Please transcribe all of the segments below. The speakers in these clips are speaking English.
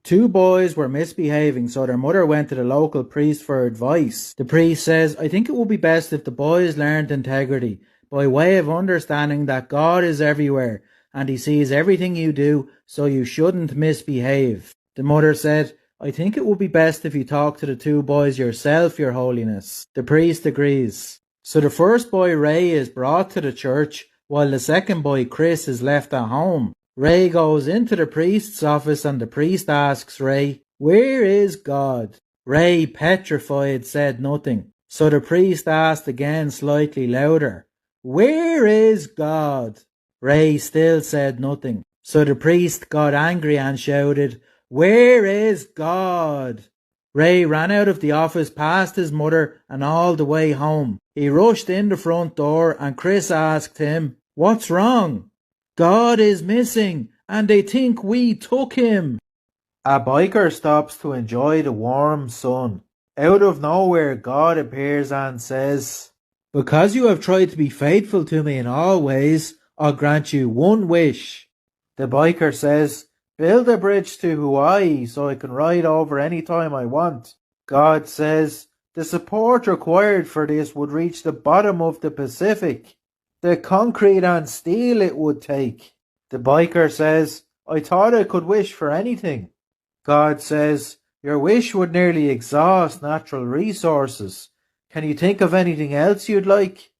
Two boys were misbehaving, so their mother went to the local priest for advice. The priest says, I think it would be best if the boys learned integrity, by way of understanding that God is everywhere, and he sees everything you do, so you shouldn't misbehave. The mother said, I think it would be best if you talk to the two boys yourself, your holiness. The priest agrees. So the first boy, Ray, is brought to the church, while the second boy, Chris, is left at home. Ray goes into the priest's office and the priest asks Ray, Where is God? Ray, petrified, said nothing. So the priest asked again slightly louder, Where is God? Ray still said nothing. So the priest got angry and shouted, Where is God? Ray ran out of the office past his mother and all the way home. He rushed in the front door and Chris asked him, What's wrong? God is missing, and they think we took him. A biker stops to enjoy the warm sun. Out of nowhere, God appears and says, Because you have tried to be faithful to me in all ways, I'll grant you one wish. The biker says, Build a bridge to Hawaii so I can ride over any time I want. God says, The support required for this would reach the bottom of the Pacific. The concrete and steel it would take. The biker says, I thought I could wish for anything. God says, Your wish would nearly exhaust natural resources. Can you think of anything else you'd like?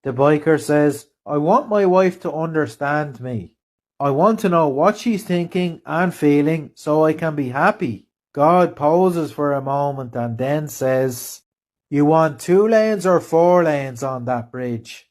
The biker says, I want my wife to understand me. I want to know what she's thinking and feeling so I can be happy. God pauses for a moment and then says, You want 2 lanes or 4 lanes on that bridge?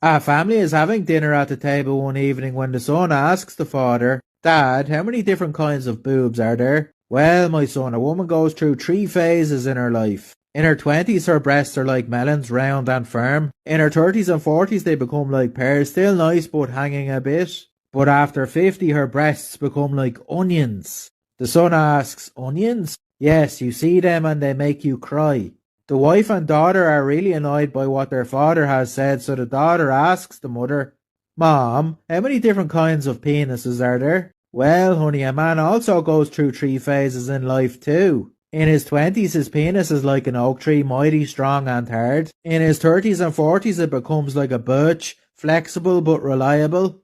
A family is having dinner at the table one evening when the son asks the father, Dad, how many different kinds of boobs are there? Well, my son, a woman goes through 3 phases in her life. In her 20s, her breasts are like melons, round and firm. In her 30s and 40s, they become like pears, still nice but hanging a bit. But after 50, her breasts become like onions. The son asks, Onions? Yes, you see them and they make you cry. The wife and daughter are really annoyed by what their father has said, so the daughter asks the mother, Mom, how many different kinds of penises are there? Well, honey, a man also goes through 3 phases in life too. In his 20s, his penis is like an oak tree, mighty strong and hard. In his 30s and 40s, it becomes like a birch, flexible but reliable.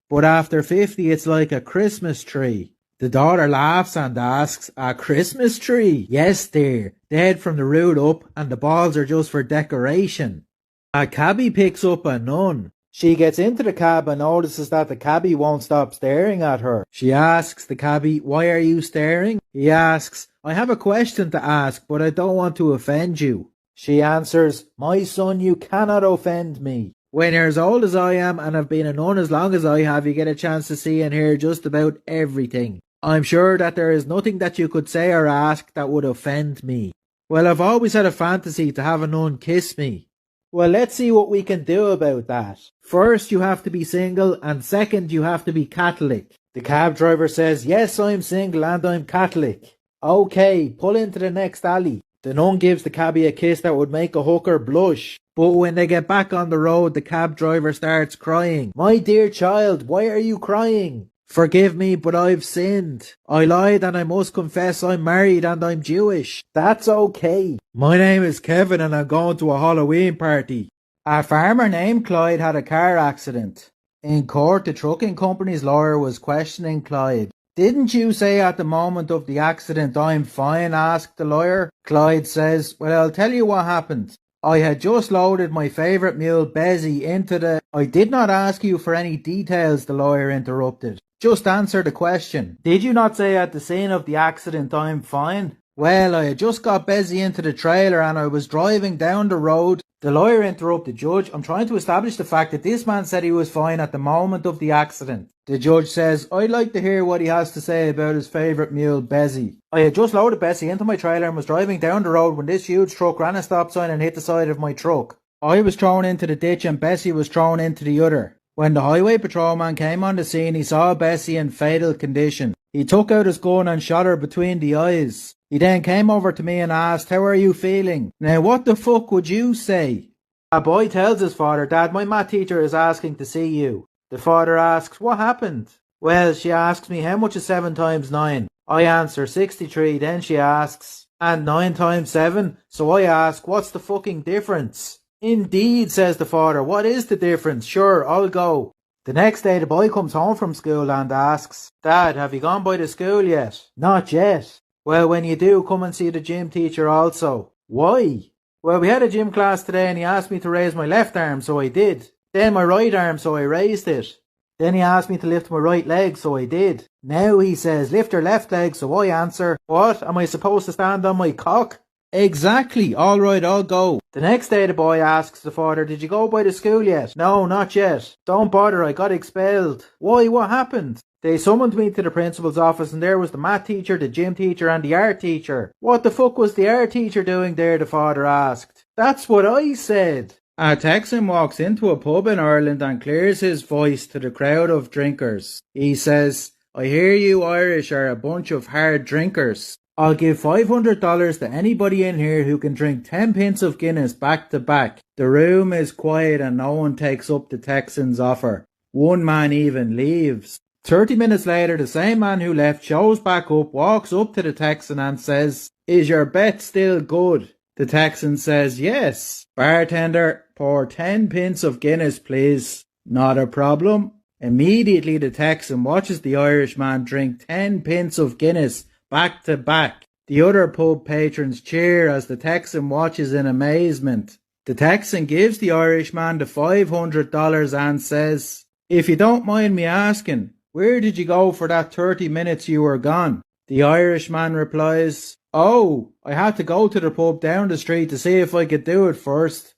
But after 50, it's like a Christmas tree. The daughter laughs and asks, A Christmas tree? Yes, dear, dead from the root up, and the balls are just for decoration. A cabbie picks up a nun. She gets into the cab and notices that the cabbie won't stop staring at her. She asks the cabbie, Why are you staring? He asks, I have a question to ask, but I don't want to offend you. She answers, My son, you cannot offend me. When you're as old as I am and have been a nun as long as I have, you get a chance to see and hear just about everything. I'm sure that there is nothing that you could say or ask that would offend me. Well, I've always had a fantasy to have a nun kiss me. Well, let's see what we can do about that. First, you have to be single, and second, you have to be Catholic. The cab driver says, Yes, I'm single and I'm Catholic. Okay, pull into the next alley. The nun gives the cabbie a kiss that would make a hooker blush. But when they get back on the road, the cab driver starts crying. My dear child, why are you crying? Forgive me, but I've sinned. I lied and I must confess I'm married and I'm Jewish. That's okay. My name is Kevin and I'm going to a Halloween party. A farmer named Clyde had a car accident. In court, the trucking company's lawyer was questioning Clyde. Didn't you say at the moment of the accident, I'm fine? Asked the lawyer. Clyde says, Well, I'll tell you what happened. I had just loaded my favourite mule, Bessie, into the... I did not ask you for any details, the lawyer interrupted. Just answer the question. Did you not say at the scene of the accident, I'm fine? Well, I had just got Bessie into the trailer and I was driving down the road. The lawyer interrupted, Judge, I'm trying to establish the fact that this man said he was fine at the moment of the accident. The judge says, I'd like to hear what he has to say about his favourite mule, Bessie. I had just loaded Bessie into my trailer and was driving down the road when this huge truck ran a stop sign and hit the side of my truck. I was thrown into the ditch and Bessie was thrown into the other. When the highway patrolman came on the scene, he saw Bessie in fatal condition. He took out his gun and shot her between the eyes. He then came over to me and asked, How are you feeling? Now what the fuck would you say? A boy tells his father, Dad, my math teacher is asking to see you. The father asks, What happened? Well, she asks me, How much is 7 times 9? I answer 63, then she asks, and 9 times 7? So I ask, what's the fucking difference? Indeed, says the father, what is the difference? Sure, I'll go. The next day the boy comes home from school and asks, Dad, have you gone by the school yet? Not yet. Well, when you do, come and see the gym teacher also. Why? Well, we had a gym class today and he asked me to raise my left arm, so I did. Then my right arm, so I raised it. Then he asked me to lift my right leg, so I did. Now he says, lift your left leg, so I answer, what? Am I supposed to stand on my cock? Exactly. All right, I'll go. The next day the boy asks the father, did you go by the school yet? No, not yet. Don't bother, I got expelled. Why, what happened? They summoned me to the principal's office and there was the math teacher, the gym teacher and the art teacher. What the fuck was the art teacher doing there, the father asked. That's what I said. A Texan walks into a pub in Ireland and clears his voice to the crowd of drinkers. He says, I hear you Irish are a bunch of hard drinkers. I'll give $500 to anybody in here who can drink 10 pints of Guinness back to back. The room is quiet and no one takes up the Texan's offer. One man even leaves. 30 minutes later, the same man who left shows back up, walks up to the Texan and says, is your bet still good? The Texan says, yes. Bartender, pour 10 pints of Guinness, please. Not a problem. Immediately the Texan watches the Irishman drink 10 pints of Guinness back to back. The other pub patrons cheer as the Texan watches in amazement. The Texan gives the Irishman the $500 and says, if you don't mind me asking, where did you go for that 30 minutes you were gone? The Irishman replies, oh, I had to go to the pub down the street to see if I could do it first.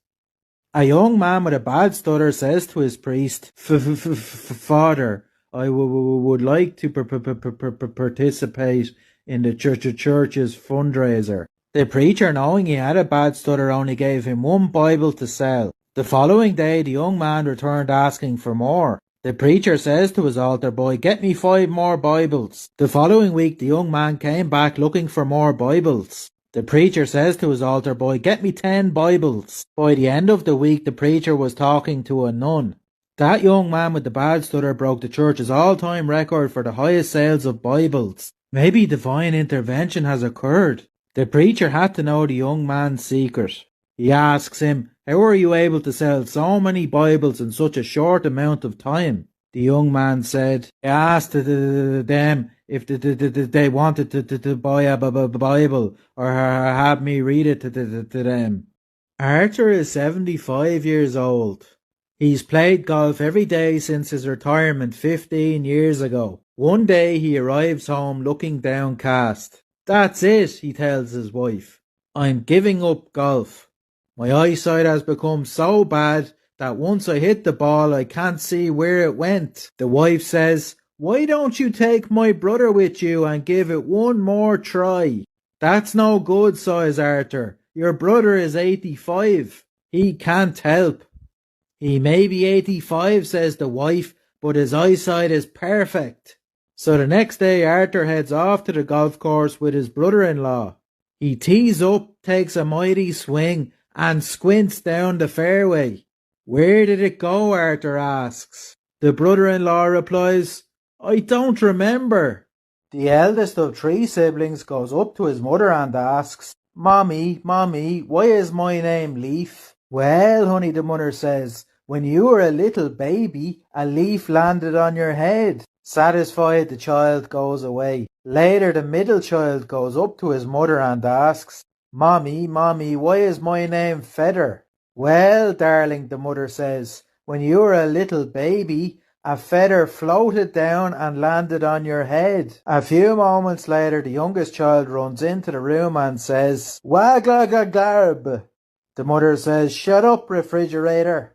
A young man with a bad stutter says to his priest, Father, I would like to participate in the church's fundraiser. The preacher, knowing he had a bad stutter, only gave him one Bible to sell. The following day, the young man returned asking for more. The preacher says to his altar boy, get me 5 more Bibles. The following week, the young man came back looking for more Bibles. The preacher says to his altar boy, get me 10 Bibles. By the end of the week, the preacher was talking to a nun. That young man with the bad stutter broke the church's all-time record for the highest sales of Bibles. Maybe divine intervention has occurred. The preacher had to know the young man's secret. He asks him, how are you able to sell so many Bibles in such a short amount of time? The young man said, I asked them if they wanted to buy a Bible or have me read it to them. Arthur is 75 years old. He's played golf every day since his retirement 15 years ago. One day he arrives home looking downcast. That's it, he tells his wife. I'm giving up golf. My eyesight has become so bad that once I hit the ball I can't see where it went. The wife says, why don't you take my brother with you and give it one more try? That's no good, says Arthur. Your brother is 85. He can't help. He may be 85, says the wife, but his eyesight is perfect. So the next day Arthur heads off to the golf course with his brother-in-law. He tees up, takes a mighty swing, and squints down the fairway. Where did it go? Arthur asks. The brother-in-law replies, I don't remember. The eldest of 3 siblings goes up to his mother and asks, Mommy, why is my name Leaf? Well, honey, the mother says, when you were a little baby, a leaf landed on your head. Satisfied, the child goes away. Later, the middle child goes up to his mother and asks, Mommy, why is my name Feather? Well, darling, the mother says, when you were a little baby, a feather floated down and landed on your head. A few moments later, the youngest child runs into the room and says, Waglagarb. The mother says, shut up, refrigerator.